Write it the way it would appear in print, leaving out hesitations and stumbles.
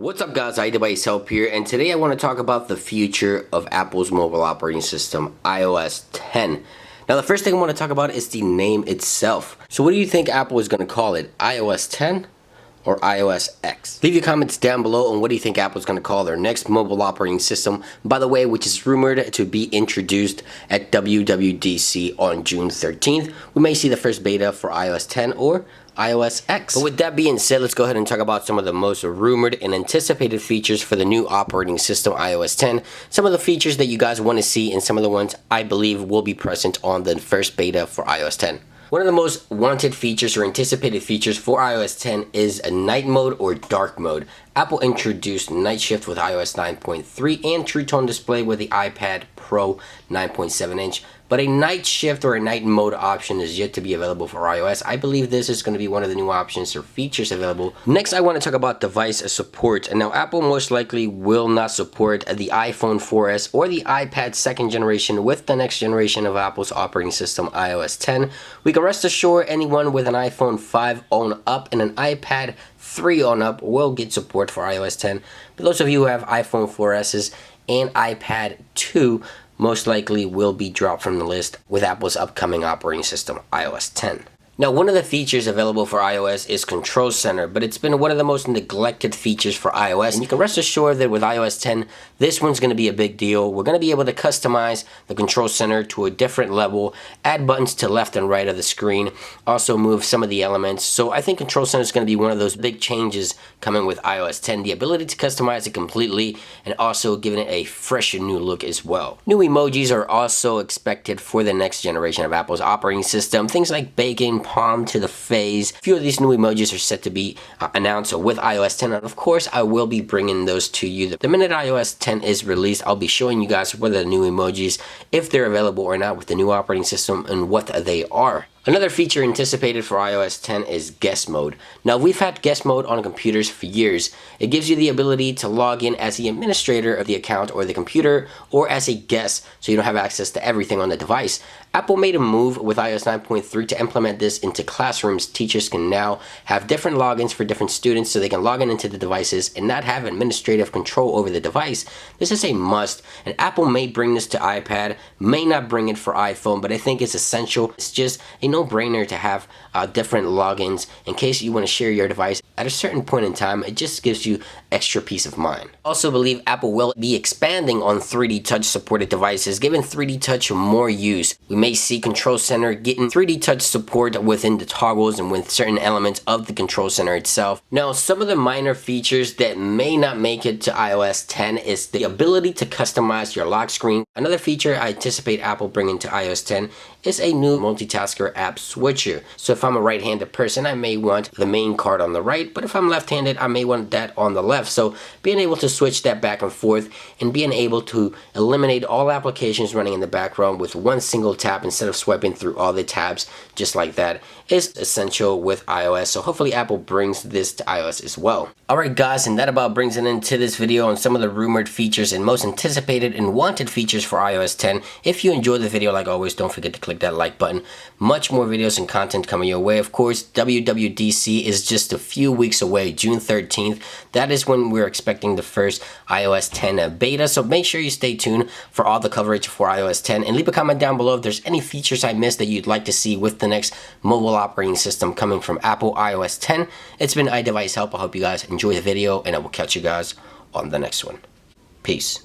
What's up guys, iDevice Help here, and today I want to talk about the future of Apple's mobile operating system, iOS 10. Now the first thing I want to talk about is the name itself. So what do you think Apple is going to call it? iOS 10 or iOS X? Leave your comments down below on what do you think Apple's going to call their next mobile operating system, by the way, which is rumored to be introduced at WWDC on June 13th. We may see the first beta for iOS 10 or iOS X. But with that being said, let's go ahead and talk about some of the most rumored and anticipated features for the new operating system iOS 10. Some of the features that you guys want to see and some of the ones I believe will be present on the first beta for iOS 10. One of the most wanted features or anticipated features for iOS 10 is a night mode or dark mode. Apple introduced night shift with iOS 9.3 and True Tone display with the iPad Pro 9.7 inch. But a night shift or a night mode option is yet to be available for iOS. I believe this is going to be one of the new options or features available. Next, I want to talk about device support. And now Apple most likely will not support the iPhone 4S or the iPad second generation with the next generation of Apple's operating system, iOS 10. We can rest assured anyone with an iPhone 5 on up and an iPad 3 on up will get support for iOS 10. But those of you who have iPhone 4Ss and iPad 2 most likely will be dropped from the list with Apple's upcoming operating system, iOS 10. Now, one of the features available for iOS is Control Center, but it's been one of the most neglected features for iOS, and you can rest assured that with iOS 10, this one's going to be a big deal. We're going to be able to customize the Control Center to a different level, add buttons to left and right of the screen, also move some of the elements. So I think Control Center is going to be one of those big changes coming with iOS 10, the ability to customize it completely and also giving it a fresh and new look as well. New emojis are also expected for the next generation of Apple's operating system. Things like bacon, palm to the face. A few of these new emojis are set to be announced with iOS 10, and of course I will be bringing those to you. The minute iOS 10 is released, I'll be showing you guys what are the new emojis, if they're available or not with the new operating system, and what they are. Another feature anticipated for iOS 10 is guest mode. Now, we've had guest mode on computers for years. It gives you the ability to log in as the administrator of the account or the computer, or as a guest, so you don't have access to everything on the device. Apple made a move with iOS 9.3 to implement this into classrooms. Teachers can now have different logins for different students so they can log in into the devices and not have administrative control over the device. This is a must, and Apple may bring this to iPad, may not bring it for iPhone, but I think it's essential. It's just a no-brainer to have different logins in case you want to share your device at a certain point in time. It just gives you extra peace of mind. Also believe Apple will be expanding on 3D Touch supported devices, giving 3D Touch more use. We may see Control Center getting 3D Touch support within the toggles and with certain elements of the Control Center itself. Now, some of the minor features that may not make it to iOS 10 is the ability to customize your lock screen. Another feature I anticipate Apple bringing to iOS 10 is a new multitasker app switcher. So if I'm a right-handed person, I may want the main card on the right, but if I'm left-handed, I may want that on the left. So being able to switch that back and forth and being able to eliminate all applications running in the background with one single tap instead of swiping through all the tabs just like that is essential with iOS. So hopefully Apple brings this to iOS as well. Alright guys, and that about brings it into this video on some of the rumored features and most anticipated and wanted features for iOS 10. If you enjoyed the video, like always, don't forget to click that like button. Much more videos and content coming your way. Of course, WWDC is just a few weeks away, June 13th. That is when we're expecting the first iOS 10 beta. So make sure you stay tuned for all the coverage for iOS 10 and leave a comment down below if there's any features I missed that you'd like to see with the next mobile operating system coming from Apple iOS 10. It's been iDevice Help. I hope you guys enjoy the video, and I will catch you guys on the next one. Peace.